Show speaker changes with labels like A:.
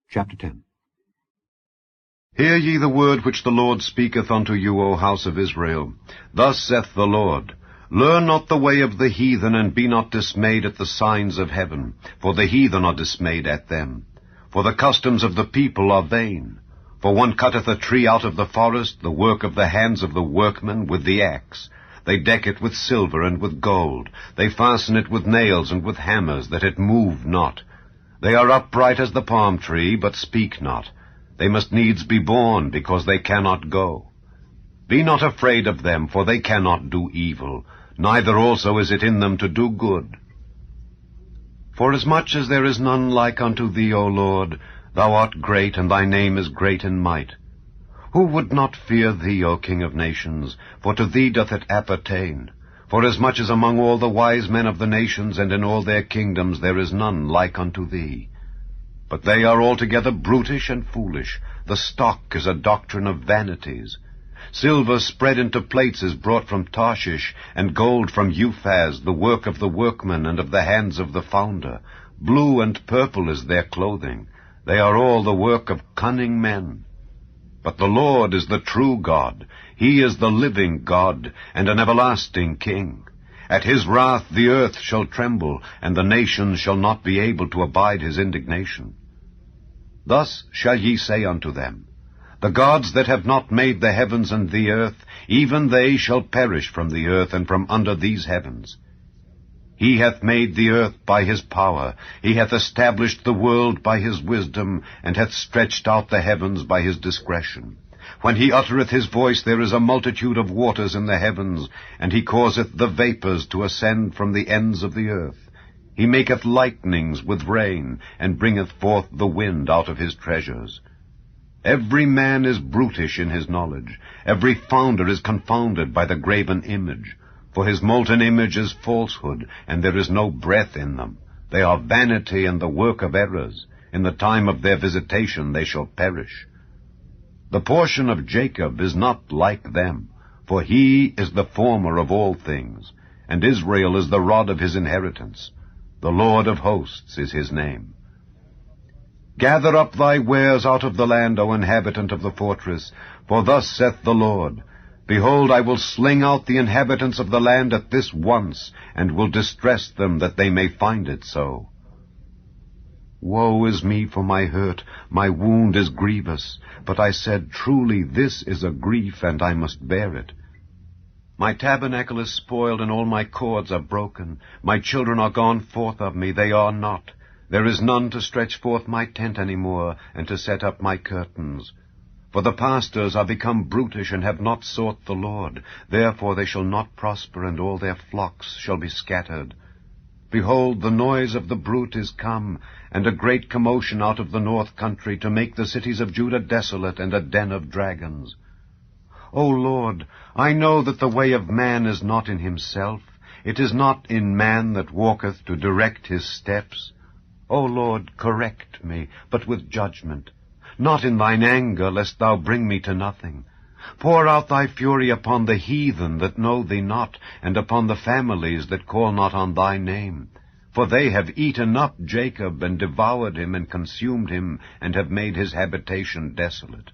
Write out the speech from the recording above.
A: Chapter 10.
B: Hear ye the word which the Lord speaketh unto you, O house of Israel. Thus saith the Lord, Learn not the way of the heathen, and be not dismayed at the signs of heaven, for the heathen are dismayed at them. For the customs of the people are vain. For one cutteth a tree out of the forest, the work of the hands of the workmen, with the axe. They deck it with silver and with gold. They fasten it with nails and with hammers, that it move not. They are upright as the palm tree, but speak not. They must needs be born, because they cannot go. Be not afraid of them, for they cannot do evil, neither also is it in them to do good. Forasmuch as there is none like unto thee, O Lord, thou art great, and thy name is great in might. Who would not fear thee, O King of nations? For to thee doth it appertain. Forasmuch as among all the wise men of the nations and in all their kingdoms there is none like unto thee. But they are altogether brutish and foolish. The stock is a doctrine of vanities. Silver spread into plates is brought from Tarshish, and gold from Uphaz, the work of the workman and of the hands of the founder. Blue and purple is their clothing. They are all the work of cunning men. But the Lord is the true God. He is the living God, and an everlasting King. At his wrath the earth shall tremble, and the nations shall not be able to abide his indignation. Thus shall ye say unto them, The gods that have not made the heavens and the earth, even they shall perish from the earth and from under these heavens. He hath made the earth by his power, he hath established the world by his wisdom, and hath stretched out the heavens by his discretion. When he uttereth his voice, there is a multitude of waters in the heavens, and he causeth the vapors to ascend from the ends of the earth. He maketh lightnings with rain, and bringeth forth the wind out of his treasures. Every man is brutish in his knowledge. Every founder is confounded by the graven image. For his molten image is falsehood, and there is no breath in them. They are vanity and the work of errors. In the time of their visitation they shall perish. The portion of Jacob is not like them, for he is the former of all things, and Israel is the rod of his inheritance. The Lord of hosts is his name. Gather up thy wares out of the land, O inhabitant of the fortress, for thus saith the Lord, Behold, I will sling out the inhabitants of the land at this once, and will distress them, that they may find it so. Woe is me for my hurt, my wound is grievous. But I said, Truly this is a grief, and I must bear it. My tabernacle is spoiled, and all my cords are broken. My children are gone forth of me, they are not. There is none to stretch forth my tent any more, and to set up my curtains. For the pastors are become brutish, and have not sought the Lord. Therefore they shall not prosper, and all their flocks shall be scattered. Behold, the noise of the brute is come, and a great commotion out of the north country, to make the cities of Judah desolate, and a den of dragons. O Lord, I know that the way of man is not in himself. It is not in man that walketh to direct his steps. O Lord, correct me, but with judgment. Not in thine anger, lest thou bring me to nothing. Pour out thy fury upon the heathen that know thee not, and upon the families that call not on thy name. For they have eaten up Jacob, and devoured him, and consumed him, and have made his habitation desolate.